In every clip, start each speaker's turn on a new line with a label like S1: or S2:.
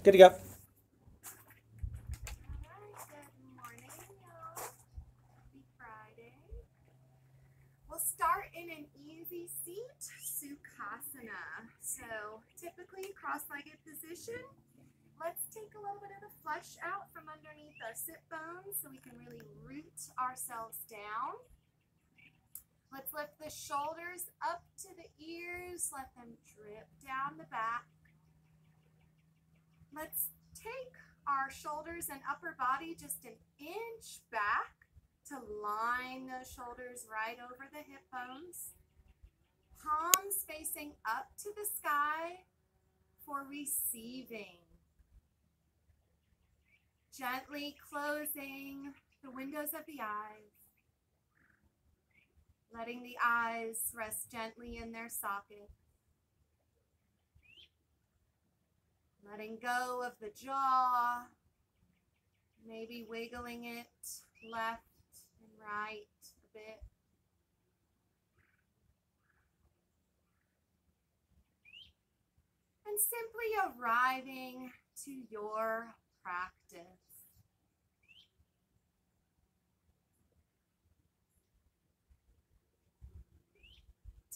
S1: Good to go.
S2: Alright, good morning, y'all. Happy Friday. We'll start in an easy seat, Sukhasana. So typically cross-legged position. Let's take a little bit of the flesh out from underneath our sit bones so we can really root ourselves down. Let's lift the shoulders up to the ears, let them drip down the back. Let's take our shoulders and upper body just an inch back to line those shoulders right over the hip bones. Palms facing up to the sky for receiving. Gently closing the windows of the eyes. Letting the eyes rest gently in their socket. Letting go of the jaw. Maybe wiggling it left and right a bit. And simply arriving to your practice.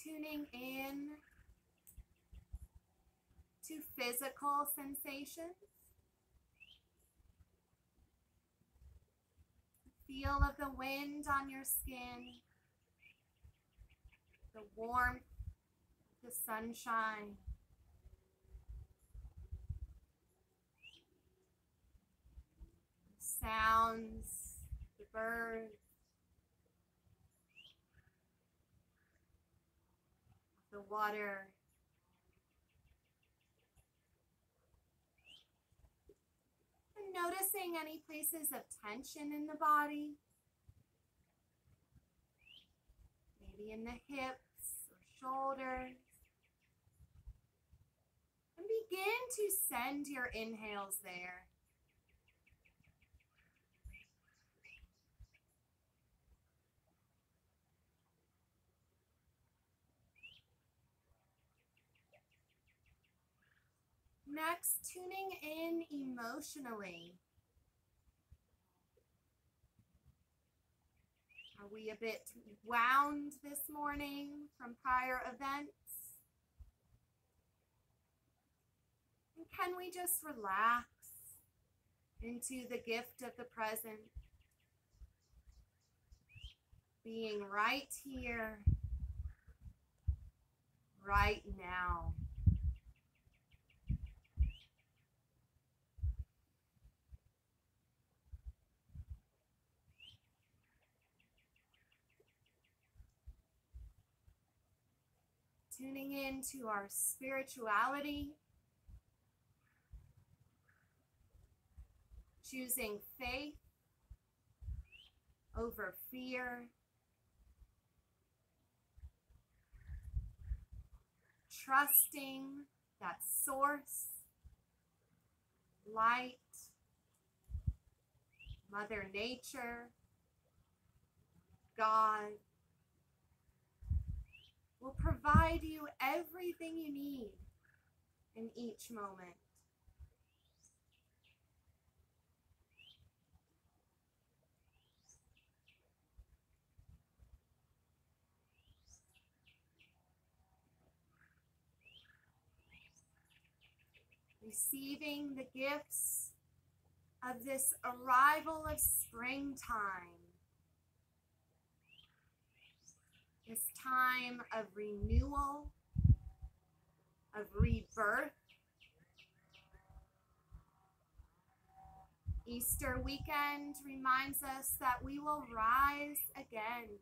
S2: Tuning in to physical sensations. The feel of the wind on your skin. The warmth of the sunshine. The sounds, the birds. The water. And noticing any places of tension in the body. Maybe in the hips or shoulders. And begin to send your inhales there. Next, tuning in emotionally. Are we a bit wound this morning from prior events? And can we just relax into the gift of the present? Being right here, right now. Tuning into our spirituality, choosing faith over fear, trusting that source, light, Mother Nature, God, will provide you everything you need in each moment. Receiving the gifts of this arrival of springtime. This time of renewal, of rebirth. Easter weekend reminds us that we will rise again.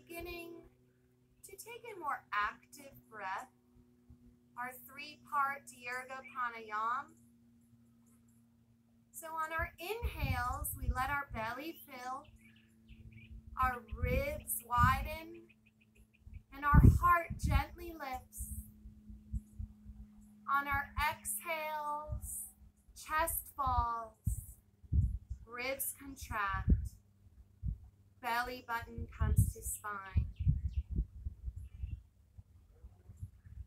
S2: Beginning to take a more active breath, our 3-part Dirga Pranayama. So on our inhales, we let our belly fill, our ribs widen, and our heart gently lifts. On our exhales, chest falls, ribs contract, belly button comes to spine.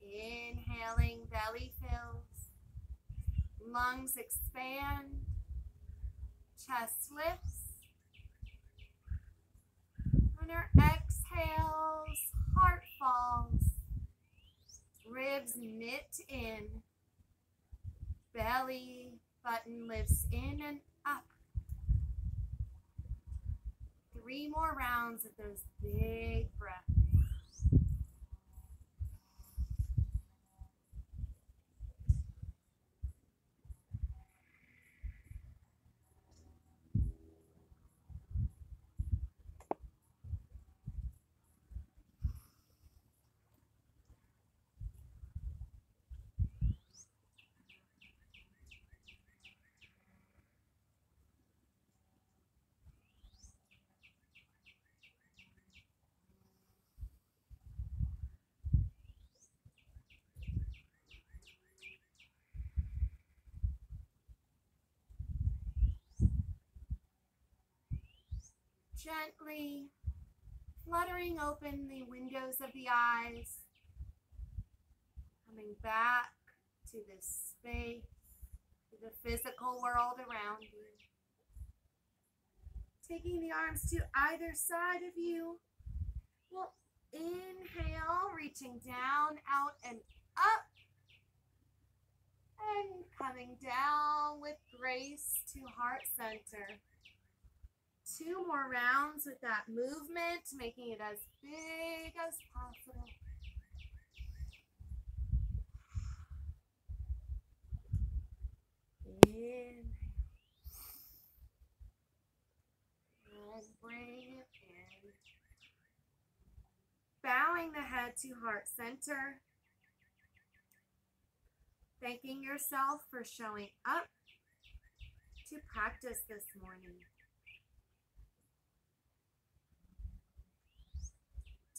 S2: Inhaling, belly fills, lungs expand, chest lifts. On our exhales, heart falls, ribs knit in, belly button lifts in and up. 3 more rounds of those big breaths. Gently fluttering open the windows of the eyes, coming back to this space, to the physical world around you. Taking the arms to either side of you. We'll inhale, reaching down, out, and up. And coming down with grace to heart center. 2 more rounds with that movement, making it as big as possible. Inhale. And bring it in. Bowing the head to heart center. Thanking yourself for showing up to practice this morning.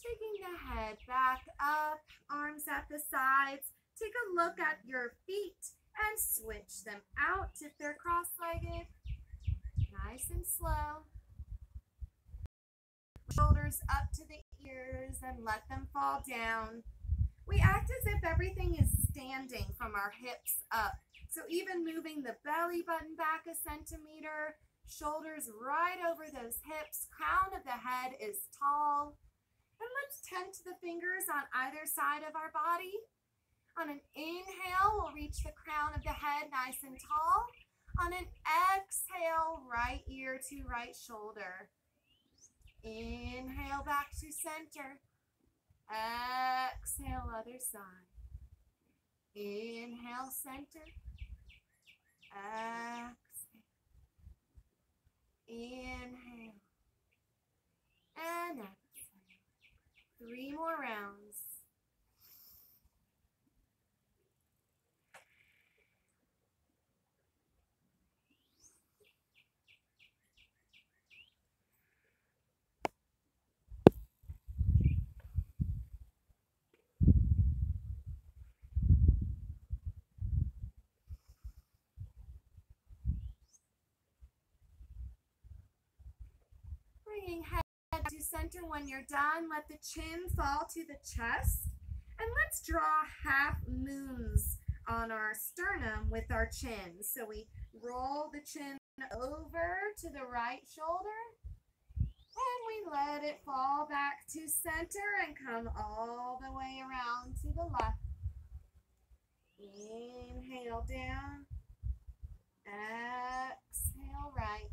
S2: Taking the head back up, arms at the sides. Take a look at your feet and switch them out if they're cross-legged. Nice and slow. Shoulders up to the ears and let them fall down. We act as if everything is standing from our hips up. So even moving the belly button back a centimeter, shoulders right over those hips, crown of the head is tall. And let's tend to the fingers on either side of our body. On an inhale, we'll reach the crown of the head nice and tall. On an exhale, right ear to right shoulder. Inhale back to center. Exhale, other side. Inhale, center. Exhale. Inhale. And exhale. 3 more rounds. Bringing head to center when you're done. Let the chin fall to the chest. And let's draw half moons on our sternum with our chin. So we roll the chin over to the right shoulder. And we let it fall back to center and come all the way around to the left. Inhale down. Exhale right.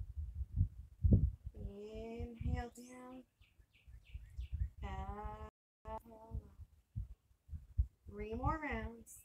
S2: Inhale down. Exhale left. 3 more rounds.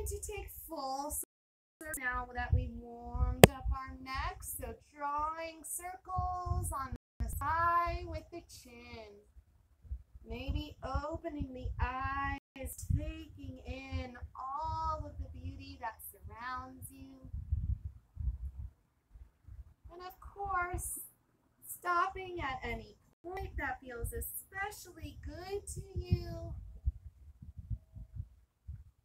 S2: And to take full circles now that we warmed up our necks. So drawing circles on the side with the chin. Maybe opening the eyes, taking in all of the beauty that surrounds you. And of course, stopping at any point that feels especially good to you.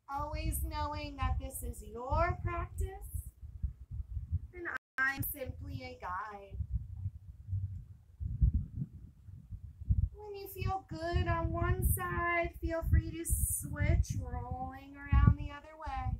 S2: Always knowing that this is your practice and I'm simply a guide. When you feel good on one side, feel free to switch, rolling around the other way.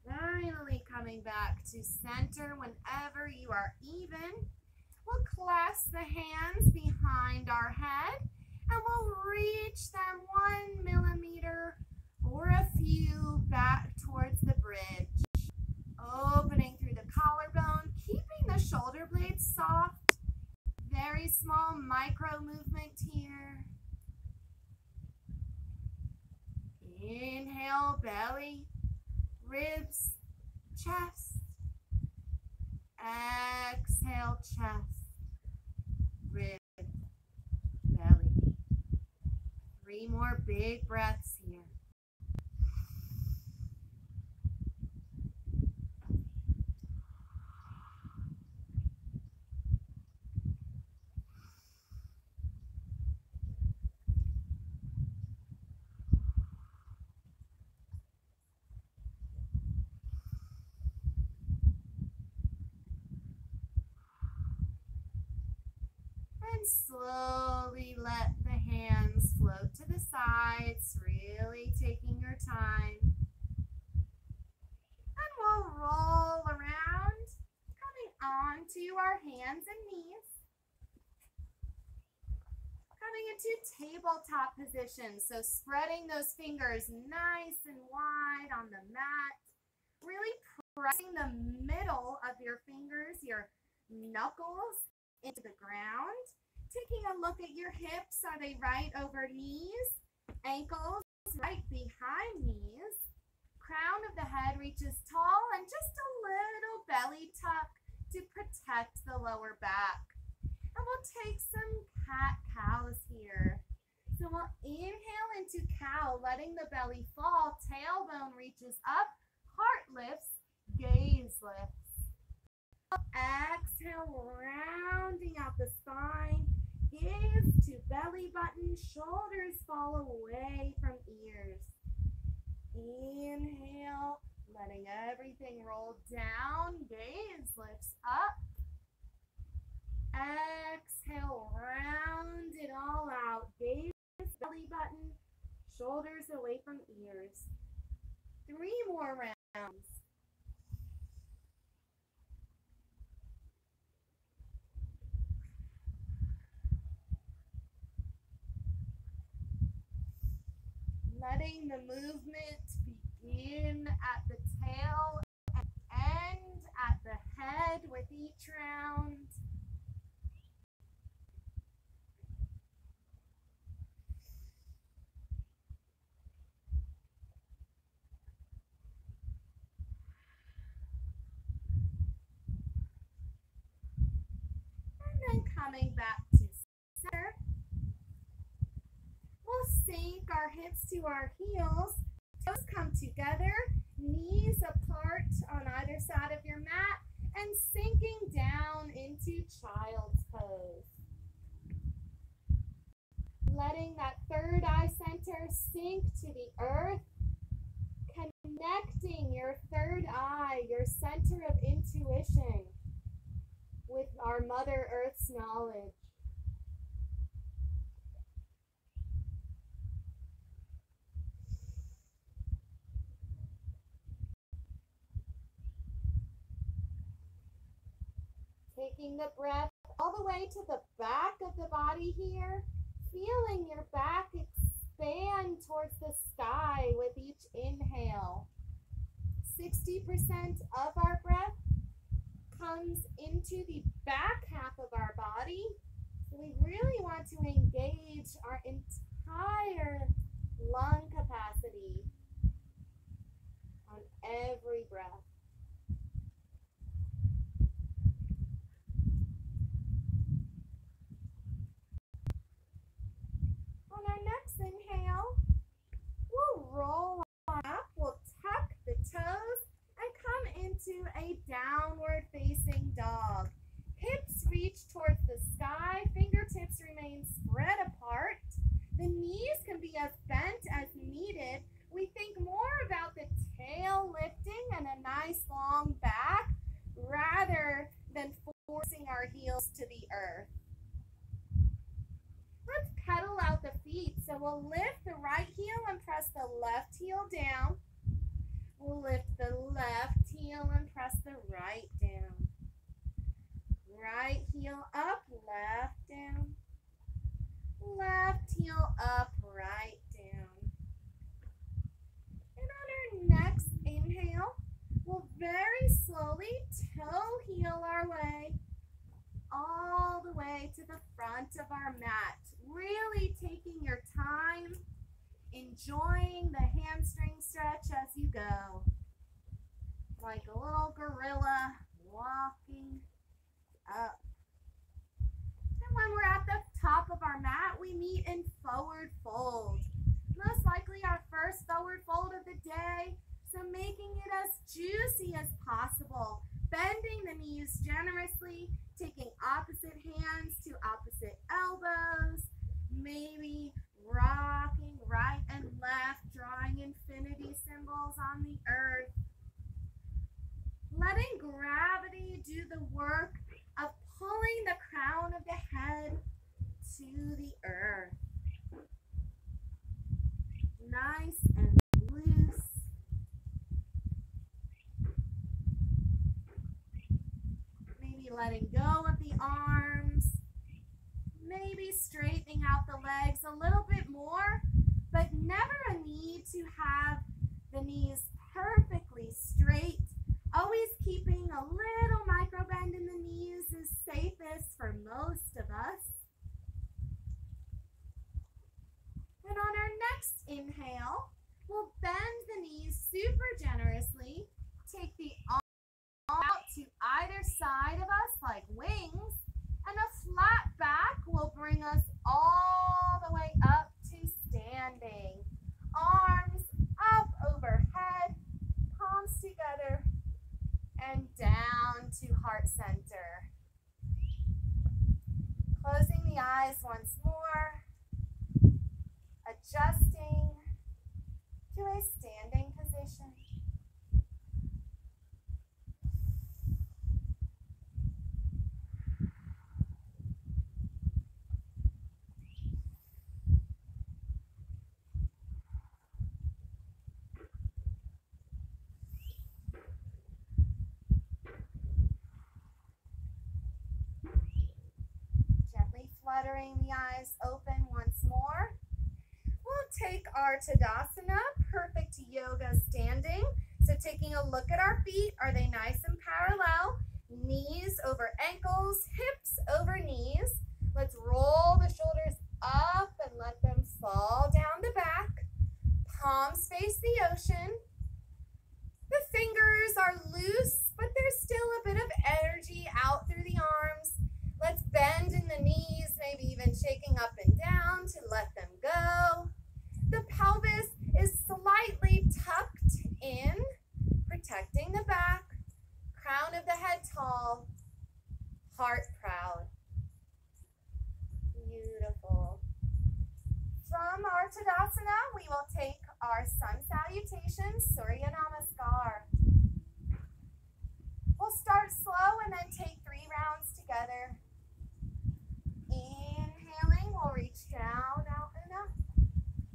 S2: Finally coming back to center whenever you are even. We'll clasp the hands behind our head and we'll reach them 1 millimeter or a few back towards the bridge. Opening through the collarbone, keeping the shoulder blades soft. Very small micro movement here. Inhale, belly, ribs, chest. Exhale, chest, ribs, belly. 3 more big breaths here. And slowly let the hands float to the sides, really taking your time. And we'll roll around, coming onto our hands and knees. Coming into tabletop position, so spreading those fingers nice and wide on the mat. Really pressing the middle of your fingers, your knuckles, into the ground. Taking a look at your hips. Are they right over knees? Ankles right behind knees. Crown of the head reaches tall and just a little belly tuck to protect the lower back. And we'll take some cat-cows here. So we'll inhale into cow, letting the belly fall. Tailbone reaches up, heart lifts, gaze lifts. Exhale, rounding out the spine. Gaze to belly button, shoulders fall away from ears. Inhale, letting everything roll down. Gaze lifts up. Exhale, round it all out. Gaze, belly button, shoulders away from ears. 3 more rounds. Letting the movement begin at the tail and end at the head with each round. And then coming back to center. We'll sink our hips to our heels. Toes come together, knees apart on either side of your mat, and sinking down into child's pose. Letting that third eye center sink to the earth, connecting your third eye, your center of intuition, with our Mother Earth's knowledge. taking the breath all the way to the back of the body here, feeling your back expand towards the sky with each inhale. 60% of our breath comes into the back half of our body. So we really want to engage our entire lung capacity on every breath. On our next inhale, we'll roll on up, we'll tuck the toes and come into a downward facing dog. Hips reach towards the sky, fingertips remain spread apart. The knees can be as bent as needed. We think more about the tail lifting and a nice long back rather than forcing our heels to the earth. Let's pedal out the feet. So we'll lift the right heel and press the left heel down. We'll lift the left heel and press the right down. Right heel up, left down. Left heel up, right down. And on our next inhale, we'll very slowly toe heel our way all the way to the front of our mat. Really taking your time, enjoying the hamstring stretch as you go. Like a little gorilla walking up. And when we're at the top of our mat, we meet in forward fold. Most likely our first forward fold of the day, so making it as juicy as possible. Bending the knees generously, taking opposite hands to opposite elbows, maybe rocking right and left, drawing infinity symbols on the earth. Letting gravity do the work of pulling the crown of the head to the earth. Nice and loose. Maybe letting go of the arms. Maybe straightening out the legs a little bit more, but never a need to have the knees perfectly straight. Always keeping a little micro bend in the knees is safest for most of us. And on our next inhale, we'll bend the knees super generously. Take the arms out to either side of us like wings. And a flat back will bring us all the way up to standing. Arms up overhead, palms together, and down to heart center. Closing the eyes once more, adjusting to a standing position. Fluttering the eyes open once more. We'll take our Tadasana, perfect yoga standing. So taking a look at our feet, are they nice and parallel? Knees over ankles, hips over knees. Let's roll the shoulders up and let them fall down the back. Palms face the ocean. The fingers are loose, but there's still a bit of energy out through the arms. Let's bend in the knees, maybe even shaking up and down to let them go. The pelvis is slightly tucked in, protecting the back. Crown of the head tall, heart proud. Beautiful. From our Tadasana, we will take our sun salutation, Surya Namaskar. We'll start slow and then take 3 rounds together. Inhaling, we'll reach down, out and up.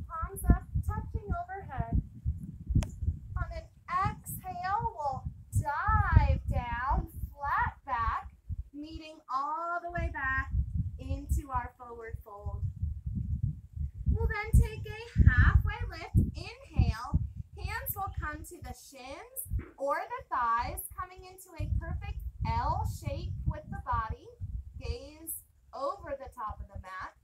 S2: Palms up, touching overhead. On an exhale, we'll dive down, flat back, meeting onto the shins or the thighs, coming into a perfect L shape with the body. Gaze over the top of the mat.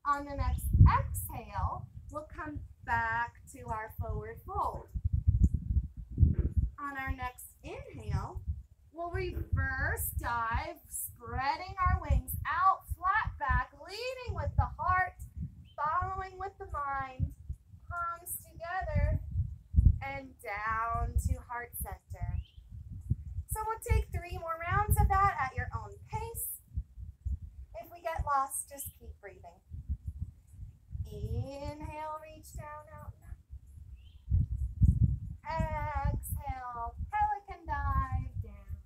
S2: On the next exhale, we'll come back to our forward fold. On our next inhale, we'll reverse dive, spreading our wings out, flat back, leading with the heart, following with the mind, palms together, and down to heart center. So we'll take 3 more rounds of that at your own pace. If we get lost, just keep breathing. Inhale, reach down, out, and up. Exhale, pelican dive down.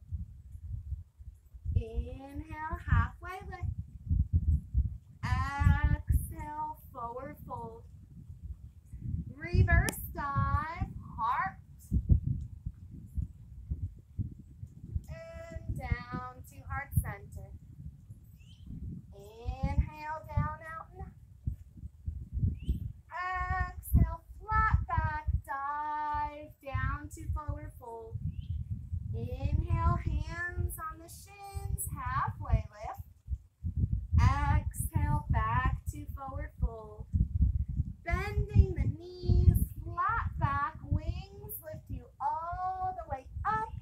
S2: Inhale, halfway lift. Exhale, forward fold. Reverse dive, heart. And down to heart center. Inhale, down, out, and up. Exhale, flat back, dive down to forward fold. Inhale, hands on the shins, halfway lift. Exhale, back to forward fold. Bending the knees, flat back, wings lift you all the way up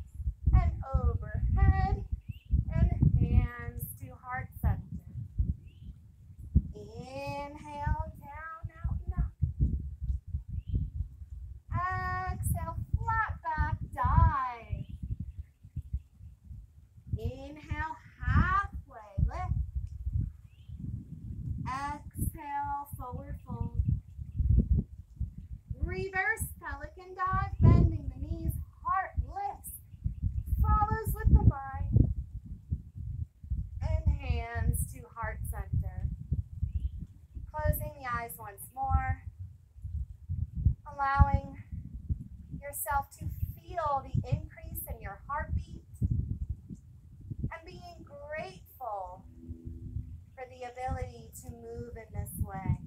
S2: and overhead, and hands to heart center. Inhale, down, out, and up. Exhale, flat back, dive. Inhale, halfway lift. Exhale, forward fold. Reverse pelican dive, bending the knees, heart lifts, follows with the mind, and hands to heart center. Closing the eyes once more, allowing yourself to feel the increase in your heartbeat and being grateful for the ability to move in this way.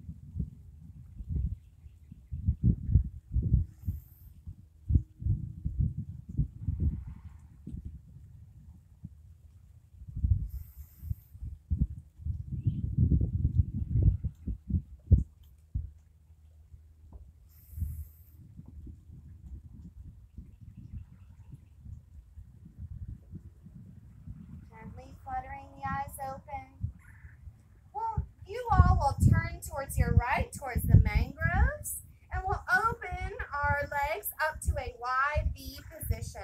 S2: Gently fluttering the eyes open. Well, you all will turn towards your right, towards the mangroves, and we'll open our legs up to a wide V position.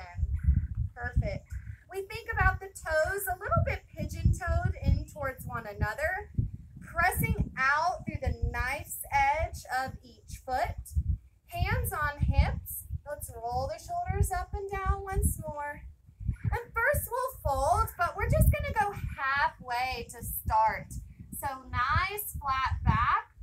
S2: Perfect. We think about the toes a little bit pigeon-toed in towards one another, pressing out through the knife's edge of each foot. Hands on hips. Let's roll the shoulders up and down once more. And first we'll fold, but we're just going to go halfway to start. So nice flat back.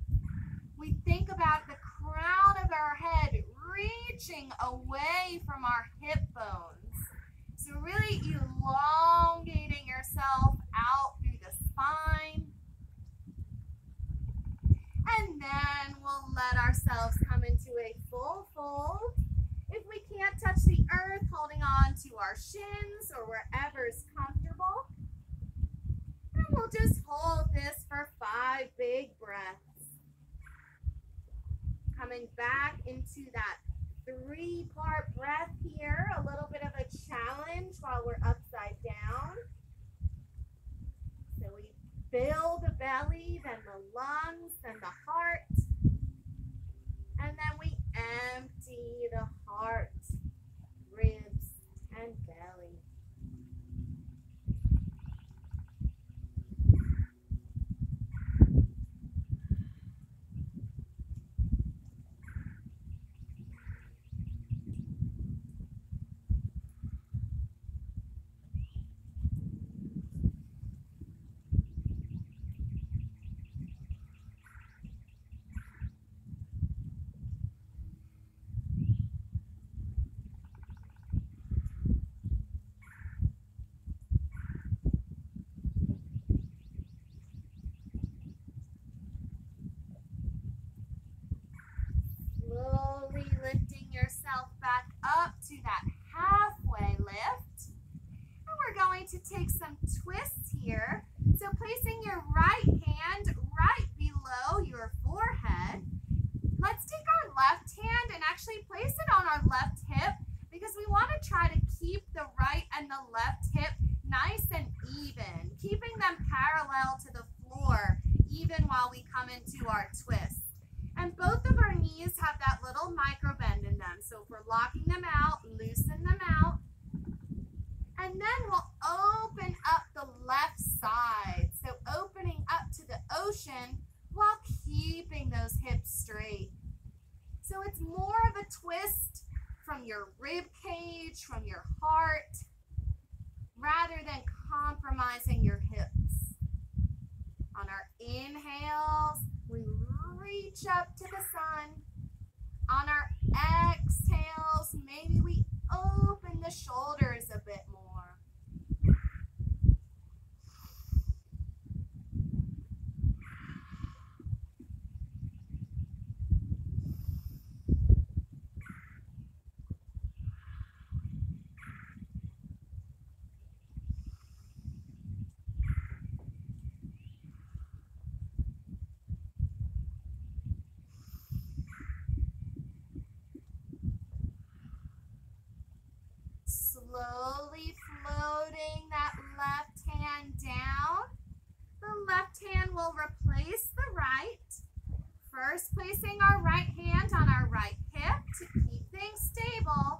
S2: We think about the crown of our head reaching away from our hip bones. So really elongating yourself out through the spine. And then we'll let ourselves come into a full fold. If we can't touch the earth, holding on to our shins or wherever is comfortable. And we'll just hold this for 5 big breaths. Coming back into that 3-part breath here, a little bit of a challenge while we're upside down. So we fill the belly, then the lungs, then the heart. And then we empty the heart, ribs, and belly. into that halfway lift. And we're going to take some twists here. So placing your right hand right below your forehead. Let's take our left hand and actually place it on our left hip because we want to try to keep the right and the left hip nice and even, keeping them parallel to the floor even while we come into our twist. And both of our knees have that little micro bend in them. So if we're locking them out, loosen them out. And then we'll open up the left side. So opening up to the ocean while keeping those hips straight. So it's more of a twist from your rib cage, from your heart, rather than compromising your hips. On our inhales, we reach up to the sun. On our exhales, maybe we open the shoulders a bit more. Slowly floating that left hand down. The left hand will replace the right. First placing our right hand on our right hip to keep things stable.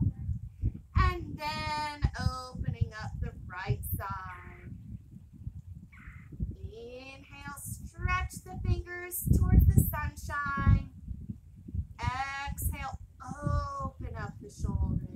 S2: And then opening up the right side. Inhale, stretch the fingers towards the sunshine. Exhale, open up the shoulders.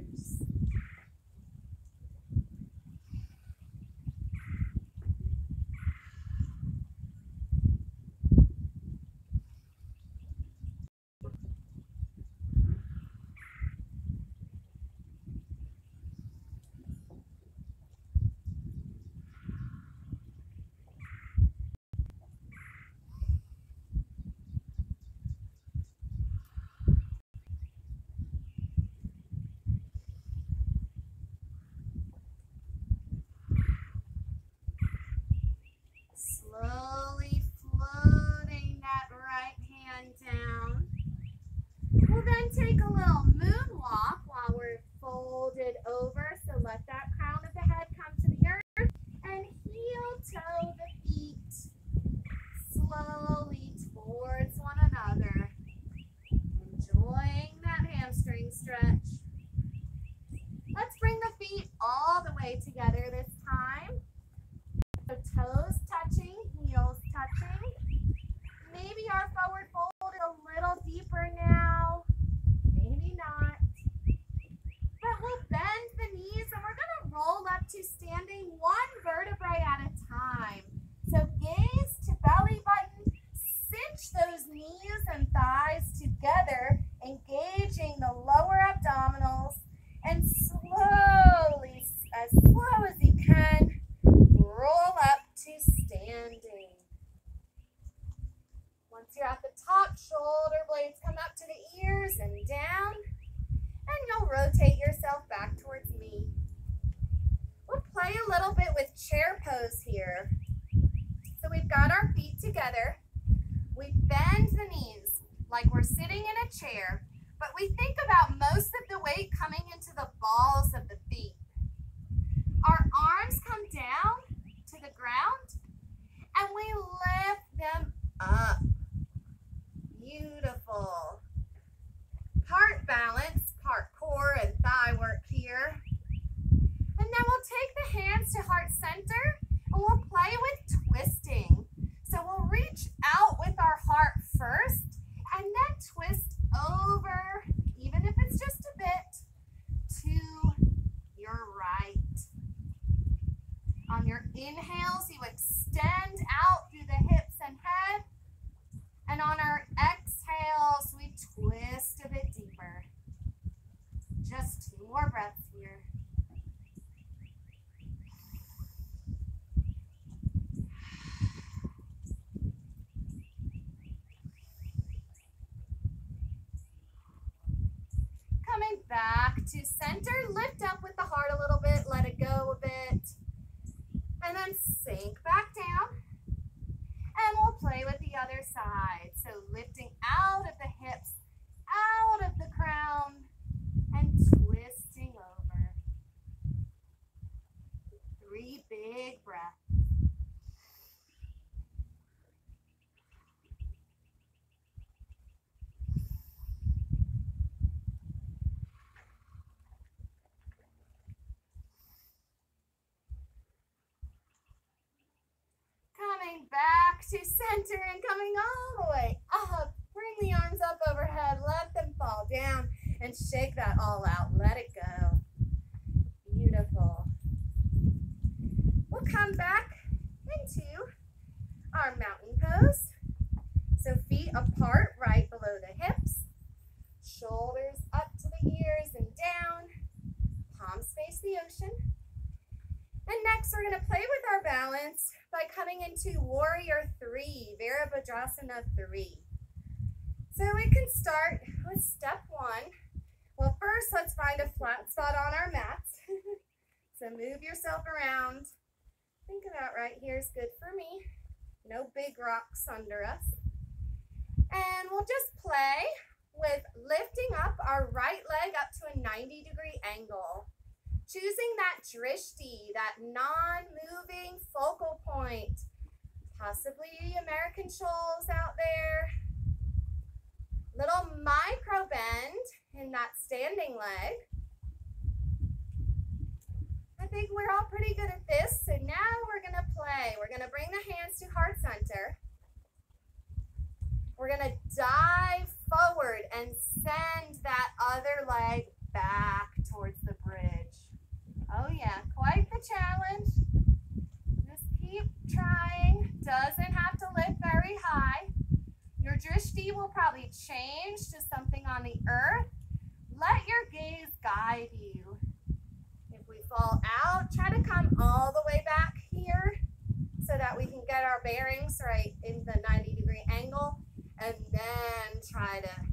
S2: Slowly floating that right hand down. We'll then take a little moonwalk while we're folded over. So let that crown of the head come to the earth and heel toe the feet slowly towards one another. Enjoying that hamstring stretch. Let's bring the feet all the way together this time. So toes touching, heels touching. Maybe our forward fold is a little deeper now. Maybe not. But we'll bend the knees and we're going to roll up to standing one vertebrae at a time. So gaze to belly button. Cinch those knees and thighs together, engaging the lower abdominals. And slowly, as slow as you can, roll up to standing. Once you're at the top, shoulder blades come up to the ears and down. And you'll rotate yourself back towards me. We'll play a little bit with chair pose here. So we've got our feet together. We bend the knees like we're sitting in a chair, but we think about most of the weight coming into the balls of the feet. Our arms come down to the ground and we lift them up. Beautiful. Part balance, part core and thigh work here. And then we'll take the hands to heart center and we'll play with twisting. So we'll reach out with our heart first and then twist over, even if it's just a bit, to your right. On your inhales, you extend out through the hips and head. And on our exhales, we twist a bit deeper. Just 2 more breaths here. Coming back to center, lift up with the heart a little bit, let it go a bit, and then sink back down. And we'll play with the other side. So lifting out of the hips, out of the crown, and twisting over. 3 big breaths. Coming back to center and coming all the way up. Bring the arms up overhead, let them fall down, and shake that all out. Let it go. Beautiful. We'll come back into our mountain pose. So feet apart right below the hips, shoulders up to the ears and down, palms face the ocean. And next we're going to play with our balance by coming into Warrior 3, Virabhadrasana 3. So we can start with step 1. Well, first let's find a flat spot on our mats. So move yourself around. Think about right here is good for me. No big rocks under us. And we'll just play with lifting up our right leg up to a 90-degree angle. Choosing that drishti, that non-moving focal point. Possibly American shoals out there. Little micro bend in that standing leg. I think we're all pretty good at this. So now we're going to play. We're going to bring the hands to heart center. We're going to dive forward and send that other leg back towards the bridge. Oh yeah, quite the challenge. Just keep trying. Doesn't have to lift very high. Your drishti will probably change to something on the earth. Let your gaze guide you. If we fall out, try to come all the way back here so that we can get our bearings right in the 90-degree angle, and then try to